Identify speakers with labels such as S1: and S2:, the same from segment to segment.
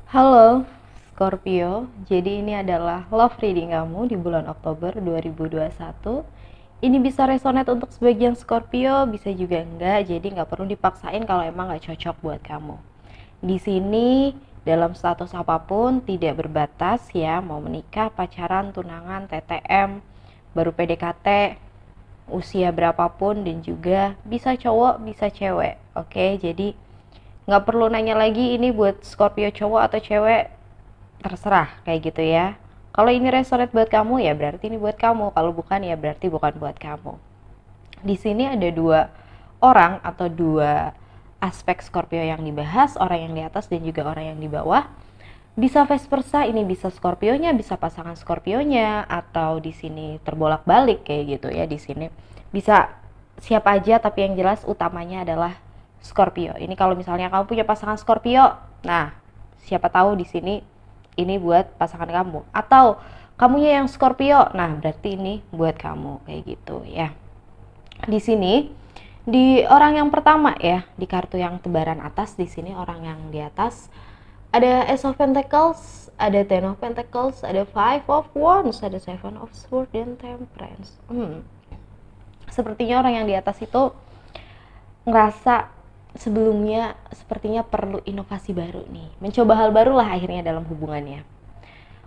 S1: Halo Scorpio, jadi ini adalah love reading kamu di bulan Oktober 2021. Ini bisa resonate untuk sebagian Scorpio, bisa juga enggak, jadi nggak perlu dipaksain kalau emang nggak cocok buat kamu. Di sini dalam status apapun tidak berbatas ya, mau menikah, pacaran, tunangan, TTM, baru PDKT, usia berapapun dan juga bisa cowok, bisa cewek. Oke, jadi nggak perlu nanya lagi ini buat Scorpio cowok atau cewek, terserah kayak gitu ya. Kalau ini resonate buat kamu ya berarti ini buat kamu, kalau bukan ya berarti bukan buat kamu. Di sini ada dua orang atau dua aspek Scorpio yang dibahas, orang yang di atas dan juga orang yang di bawah. Bisa vice versa, ini bisa Scorpionya, bisa pasangan Scorpionya, atau di sini terbolak-balik kayak gitu ya. Di sini bisa siapa aja, tapi yang jelas utamanya adalah Scorpio. Ini kalau misalnya kamu punya pasangan Scorpio, nah siapa tahu di sini ini buat pasangan kamu. Atau kamunya yang Scorpio, nah berarti ini buat kamu kayak gitu ya. Di sini di orang yang pertama ya, di kartu yang tebaran atas, di sini orang yang di atas ada Ace of Pentacles, ada Ten of Pentacles, ada Five of Wands, ada Seven of Swords dan Temperance. Sepertinya orang yang di atas itu ngerasa sebelumnya sepertinya perlu inovasi baru nih, mencoba hal baru lah akhirnya dalam hubungannya.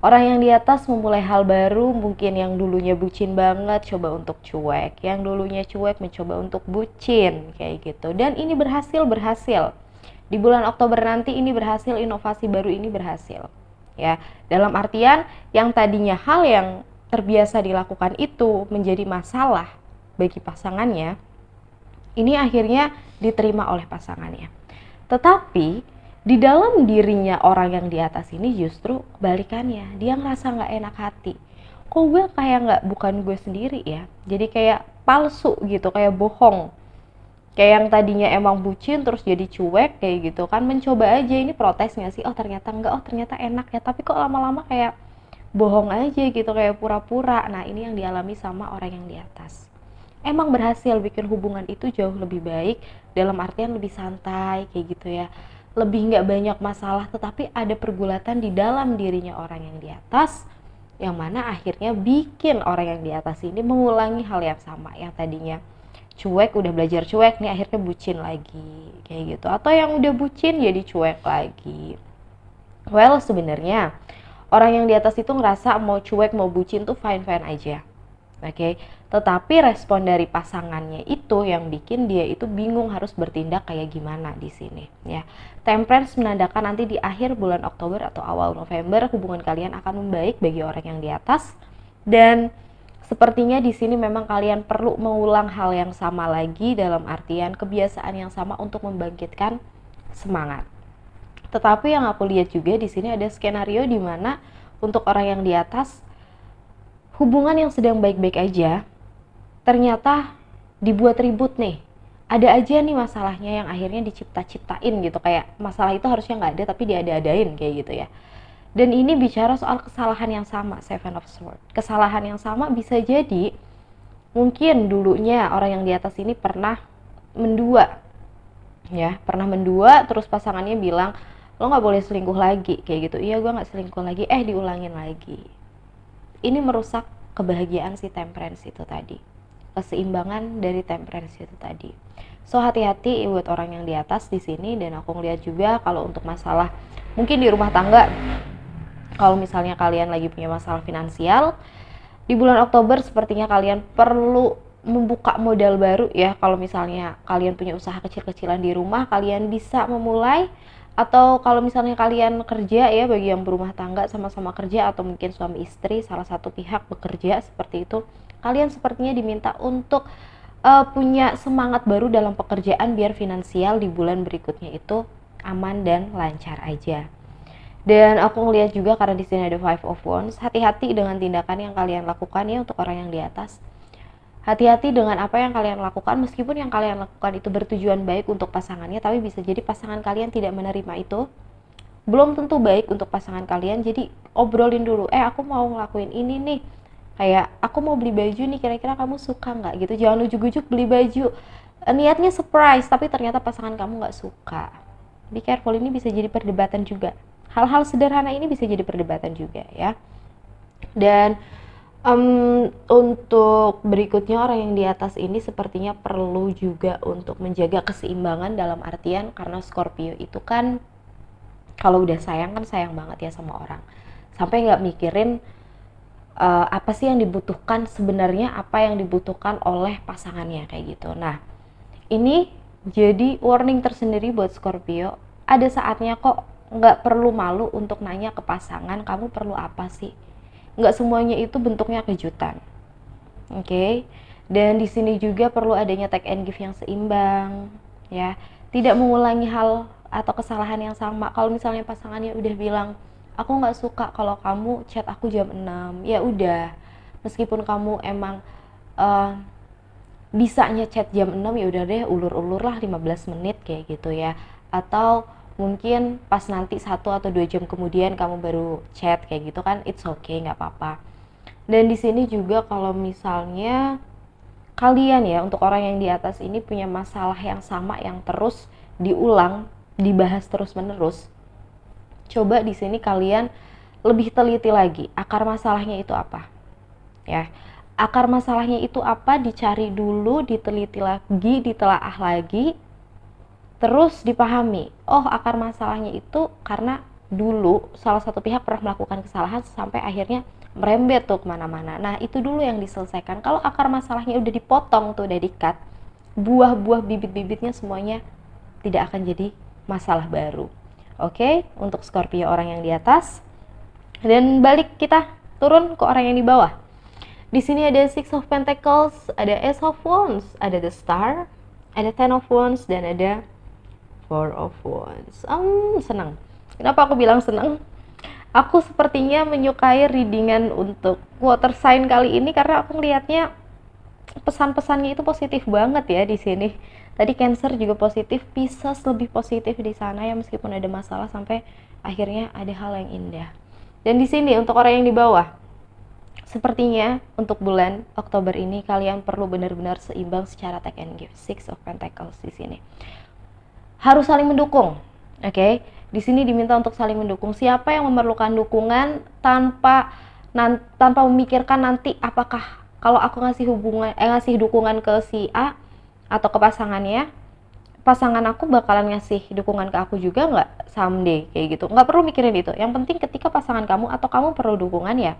S1: Orang yang di atas memulai hal baru, mungkin yang dulunya bucin banget coba untuk cuek, yang dulunya cuek mencoba untuk bucin kayak gitu. Dan ini berhasil. Di bulan Oktober nanti ini berhasil, inovasi baru ini berhasil. Ya, dalam artian yang tadinya hal yang terbiasa dilakukan itu menjadi masalah bagi pasangannya, ini akhirnya diterima oleh pasangannya. Tetapi di dalam dirinya orang yang di atas ini justru kebalikannya, dia ngerasa nggak enak hati. Kok gue kayak nggak, bukan gue sendiri ya, jadi kayak palsu gitu, kayak bohong. Kayak yang tadinya emang bucin terus jadi cuek kayak gitu kan, mencoba aja, ini protes nggak sih, oh ternyata enggak, oh ternyata enak ya, tapi kok lama-lama kayak bohong aja gitu, kayak pura-pura. Nah ini yang dialami sama orang yang di atas. Emang berhasil bikin hubungan itu jauh lebih baik, dalam artian lebih santai kayak gitu ya, lebih nggak banyak masalah, tetapi ada pergulatan di dalam dirinya orang yang di atas, yang mana akhirnya bikin orang yang di atas ini mengulangi hal yang sama. Yang tadinya cuek, udah belajar cuek nih, akhirnya bucin lagi kayak gitu, atau yang udah bucin jadi cuek lagi. Well, sebenarnya orang yang di atas itu ngerasa mau cuek mau bucin tuh fine fine aja. Oke, tetapi respon dari pasangannya itu yang bikin dia itu bingung harus bertindak kayak gimana di sini ya. Temperance menandakan nanti di akhir bulan Oktober atau awal November hubungan kalian akan membaik bagi orang yang di atas, dan sepertinya di sini memang kalian perlu mengulang hal yang sama lagi, dalam artian kebiasaan yang sama untuk membangkitkan semangat. Tetapi yang aku lihat juga di sini ada skenario di mana untuk orang yang di atas, hubungan yang sedang baik-baik aja ternyata dibuat ribut nih. Ada aja nih masalahnya yang akhirnya dicipta-ciptain gitu, kayak masalah itu harusnya nggak ada tapi diada-adain kayak gitu ya. Dan ini bicara soal kesalahan yang sama, Seven of Swords. Kesalahan yang sama bisa jadi mungkin dulunya orang yang di atas ini pernah mendua ya, pernah mendua, terus pasangannya bilang lo nggak boleh selingkuh lagi kayak gitu. Iya gue nggak selingkuh lagi, diulangin lagi. Ini merusak kebahagiaan si Temperance itu tadi, keseimbangan dari Temperance itu tadi. So hati-hati buat orang yang di atas di sini. Dan aku ngeliat juga kalau untuk masalah mungkin di rumah tangga, kalau misalnya kalian lagi punya masalah finansial di bulan Oktober, sepertinya kalian perlu membuka modal baru ya. Kalau misalnya kalian punya usaha kecil-kecilan di rumah, kalian bisa memulai. Atau kalau misalnya kalian kerja ya, bagi yang berumah tangga sama-sama kerja, atau mungkin suami istri salah satu pihak bekerja seperti itu, kalian sepertinya diminta untuk punya semangat baru dalam pekerjaan biar finansial di bulan berikutnya itu aman dan lancar aja. Dan aku ngelihat juga karena di sini ada Five of Wands, hati-hati dengan tindakan yang kalian lakukan ya untuk orang yang di atas. Hati-hati dengan apa yang kalian lakukan, meskipun yang kalian lakukan itu bertujuan baik untuk pasangannya, tapi bisa jadi pasangan kalian tidak menerima itu. Belum tentu baik untuk pasangan kalian, jadi obrolin dulu, aku mau ngelakuin ini nih, kayak aku mau beli baju nih, kira-kira kamu suka nggak gitu. Jangan ujuk-ujuk beli baju, niatnya surprise, tapi ternyata pasangan kamu nggak suka. Be careful, ini bisa jadi perdebatan juga. Hal-hal sederhana ini bisa jadi perdebatan juga ya. Dan untuk berikutnya, orang yang di atas ini sepertinya perlu juga untuk menjaga keseimbangan, dalam artian karena Scorpio itu kan kalau udah sayang kan sayang banget ya sama orang, sampai nggak mikirin apa sih yang dibutuhkan sebenarnya, apa yang dibutuhkan oleh pasangannya kayak gitu. Nah, ini jadi warning tersendiri buat Scorpio. Ada saatnya kok nggak perlu malu untuk nanya ke pasangan, kamu perlu apa sih? Nggak semuanya itu bentuknya kejutan. Oke. Dan di sini juga perlu adanya take and give yang seimbang, ya. Tidak mengulangi hal atau kesalahan yang sama. Kalau misalnya pasangannya udah bilang, aku nggak suka kalau kamu chat aku jam 6, ya udah. Meskipun kamu emang uh, bisanya chat jam 6, ya udah deh, ulur-ulur lah 15 menit kayak gitu ya. Atau mungkin pas nanti 1 atau 2 jam kemudian kamu baru chat kayak gitu kan, it's okay, nggak apa-apa. Dan di sini juga kalau misalnya kalian ya, untuk orang yang di atas ini punya masalah yang sama yang terus diulang, dibahas terus-menerus, coba di sini kalian lebih teliti lagi akar masalahnya itu apa. Ya. Akar masalahnya itu apa, dicari dulu, diteliti lagi, ditelaah lagi, terus dipahami. Oh, akar masalahnya itu karena dulu salah satu pihak pernah melakukan kesalahan sampai akhirnya merembet tuh kemana-mana. Nah, itu dulu yang diselesaikan. Kalau akar masalahnya udah dipotong tuh, udah di-cut, buah-buah bibit-bibitnya semuanya tidak akan jadi masalah baru. Oke, untuk Scorpio orang yang di atas. Dan balik kita turun ke orang yang di bawah. Di sini ada Six of Pentacles, ada Ace of Wands, ada The Star, ada Ten of Wands, dan ada Four of Wands. Senang. Kenapa aku bilang senang? Aku sepertinya menyukai readingan untuk water sign kali ini karena aku ngelihatnya pesan-pesannya itu positif banget ya di sini. Tadi Cancer juga positif, Pisces lebih positif di sana ya, meskipun ada masalah sampai akhirnya ada hal yang indah. Dan di sini untuk orang yang di bawah, sepertinya untuk bulan Oktober ini kalian perlu benar-benar seimbang secara take and give. Six of Pentacles di sini. Harus saling mendukung. Oke. Di sini diminta untuk saling mendukung. Siapa yang memerlukan dukungan tanpa memikirkan nanti apakah kalau aku ngasih dukungan ke si A atau ke pasangannya, pasangan aku bakalan ngasih dukungan ke aku juga nggak someday kayak gitu. Nggak perlu mikirin itu. Yang penting ketika pasangan kamu atau kamu perlu dukungan, ya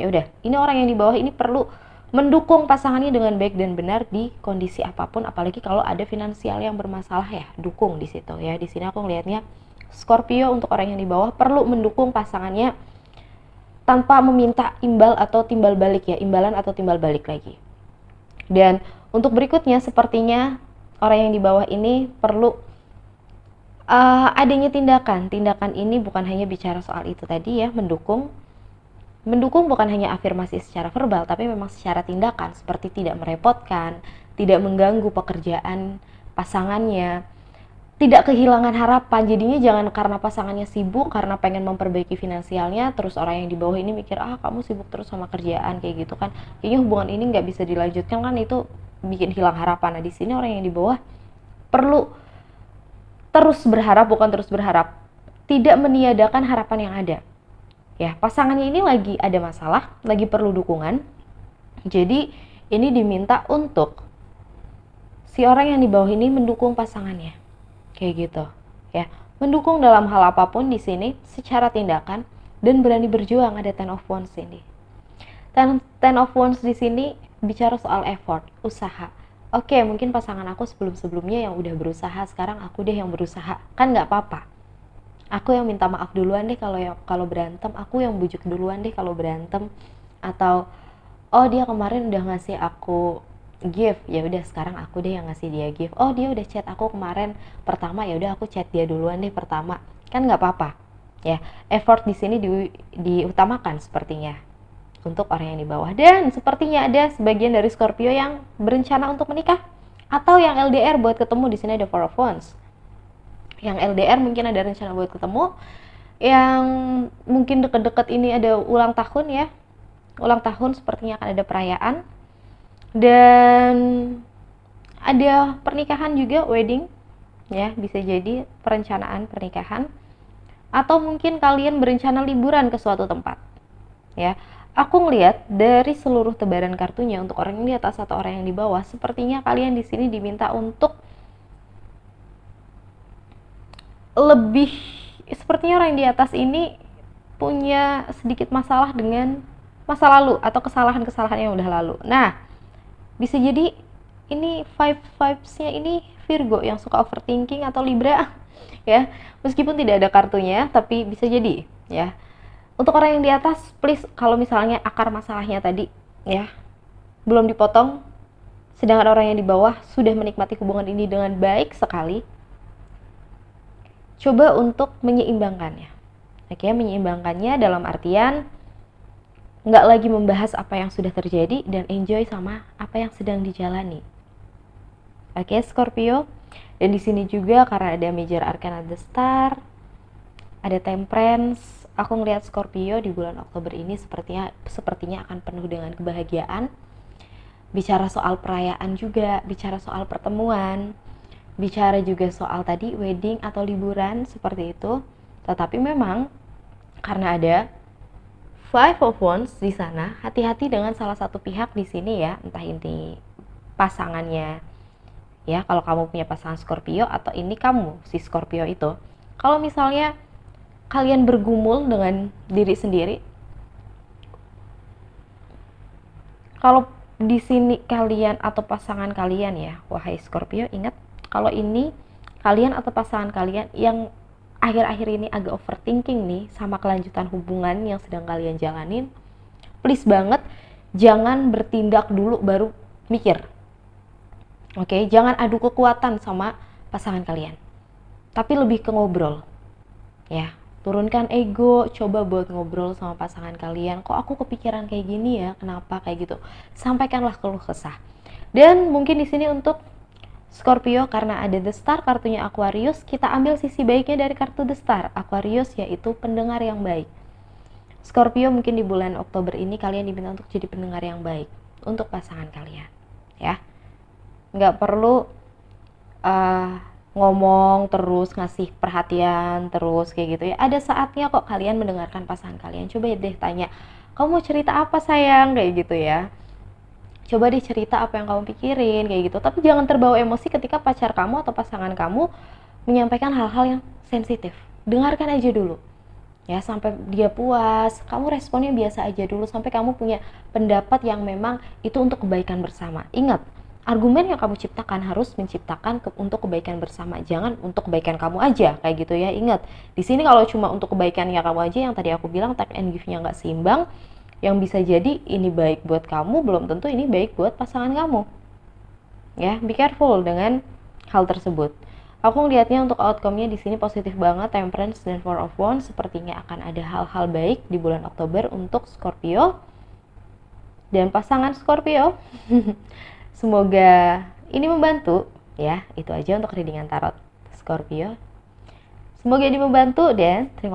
S1: udah, ini orang yang di bawah ini perlu mendukung pasangannya dengan baik dan benar di kondisi apapun, apalagi kalau ada finansial yang bermasalah, ya dukung di situ ya. Di sini aku ngelihatnya Scorpio untuk orang yang di bawah perlu mendukung pasangannya tanpa meminta imbal atau timbal balik ya, imbalan atau timbal balik lagi. Dan untuk berikutnya sepertinya orang yang di bawah ini perlu adanya tindakan. Tindakan ini bukan hanya bicara soal itu tadi ya, mendukung bukan hanya afirmasi secara verbal, tapi memang secara tindakan, seperti tidak merepotkan, tidak mengganggu pekerjaan pasangannya, tidak kehilangan harapan. Jadinya jangan karena pasangannya sibuk, karena pengen memperbaiki finansialnya, terus orang yang di bawah ini mikir, kamu sibuk terus sama kerjaan, kayak gitu kan, kayaknya hubungan ini nggak bisa dilanjutkan kan, itu bikin hilang harapan. Nah, di sini orang yang di bawah perlu terus berharap, bukan terus berharap, tidak meniadakan harapan yang ada. Ya, pasangannya ini lagi ada masalah, lagi perlu dukungan. Jadi ini diminta untuk si orang yang di bawah ini mendukung pasangannya. Kayak gitu. Ya, mendukung dalam hal apapun di sini secara tindakan dan berani berjuang. Ada Ten of Wands ini. Ten of Wands di sini bicara soal effort, usaha. Oke, mungkin pasangan aku sebelum-sebelumnya yang udah berusaha, sekarang aku deh yang berusaha. Kan nggak apa-apa. Aku yang minta maaf duluan deh kalau berantem, aku yang bujuk duluan deh kalau berantem, atau dia kemarin udah ngasih aku gift, ya udah sekarang aku deh yang ngasih dia gift. Dia udah chat aku kemarin pertama, ya udah aku chat dia duluan deh pertama. Kan nggak apa-apa. Ya, effort di sini diutamakan sepertinya untuk orang yang di bawah. Dan sepertinya ada sebagian dari Scorpio yang berencana untuk menikah atau yang LDR buat ketemu. Di sini ada Four of Wands. Yang LDR mungkin ada rencana buat ketemu, yang mungkin deket-deket ini ada ulang tahun ya, ulang tahun sepertinya akan ada perayaan, dan ada pernikahan juga, wedding ya, bisa jadi perencanaan pernikahan, atau mungkin kalian berencana liburan ke suatu tempat. Ya, aku ngelihat dari seluruh tebaran kartunya untuk orang yang di atas atau orang yang di bawah, sepertinya kalian di sini diminta untuk lebih, sepertinya orang yang di atas ini punya sedikit masalah dengan masa lalu atau kesalahan-kesalahan yang udah lalu. Nah, bisa jadi ini vibes-nya ini Virgo yang suka overthinking atau Libra ya. Meskipun tidak ada kartunya, tapi bisa jadi ya. Untuk orang yang di atas, please kalau misalnya akar masalahnya tadi ya belum dipotong, sedangkan orang yang di bawah sudah menikmati hubungan ini dengan baik sekali, coba untuk menyeimbangkannya. Oke, menyeimbangkannya dalam artian nggak lagi membahas apa yang sudah terjadi dan enjoy sama apa yang sedang dijalani. Oke, Scorpio. Dan di sini juga karena ada Major Arcana The Star, ada Temperance. Aku ngelihat Scorpio di bulan Oktober ini sepertinya akan penuh dengan kebahagiaan. Bicara soal perayaan juga, bicara soal pertemuan, bicara juga soal tadi wedding atau liburan seperti itu. Tetapi memang karena ada Five of Wands di sana, hati-hati dengan salah satu pihak di sini ya, entah ini pasangannya. Ya, kalau kamu punya pasangan Scorpio atau ini kamu si Scorpio itu. Kalau misalnya kalian bergumul dengan diri sendiri, kalau di sini kalian atau pasangan kalian ya, wahai Scorpio, ingat kalau ini kalian atau pasangan kalian yang akhir-akhir ini agak overthinking nih sama kelanjutan hubungan yang sedang kalian jalanin, please banget jangan bertindak dulu baru mikir. Oke, jangan adu kekuatan sama pasangan kalian, tapi lebih ke ngobrol ya. Turunkan ego, coba buat ngobrol sama pasangan kalian. Kok aku kepikiran kayak gini ya? Kenapa kayak gitu? Sampaikanlah keluh kesah. Dan mungkin di sini untuk Scorpio karena ada The Star kartunya Aquarius, kita ambil sisi baiknya dari kartu The Star Aquarius, yaitu pendengar yang baik. Scorpio mungkin di bulan Oktober ini kalian diminta untuk jadi pendengar yang baik untuk pasangan kalian ya. Nggak perlu ngomong terus, ngasih perhatian terus kayak gitu ya. Ada saatnya kok kalian mendengarkan pasangan kalian. Coba deh tanya, kamu mau cerita apa sayang, kayak gitu ya. Coba deh cerita apa yang kamu pikirin kayak gitu. Tapi jangan terbawa emosi ketika pacar kamu atau pasangan kamu menyampaikan hal-hal yang sensitif. Dengarkan aja dulu ya sampai dia puas. Kamu responnya biasa aja dulu sampai kamu punya pendapat yang memang itu untuk kebaikan bersama. Ingat, argumen yang kamu ciptakan harus menciptakan untuk kebaikan bersama, jangan untuk kebaikan kamu aja kayak gitu ya. Ingat, di sini kalau cuma untuk kebaikannya kamu aja, yang tadi aku bilang take and give-nya nggak seimbang, yang bisa jadi ini baik buat kamu belum tentu ini baik buat pasangan kamu ya. Be careful dengan hal tersebut. Aku ngelihatnya untuk outcome-nya di sini positif banget. Temperance dan Four of Wands sepertinya akan ada hal-hal baik di bulan Oktober untuk Scorpio dan pasangan Scorpio. Semoga ini membantu ya. Itu aja untuk readingan tarot Scorpio. Semoga ini membantu dan terima kasih.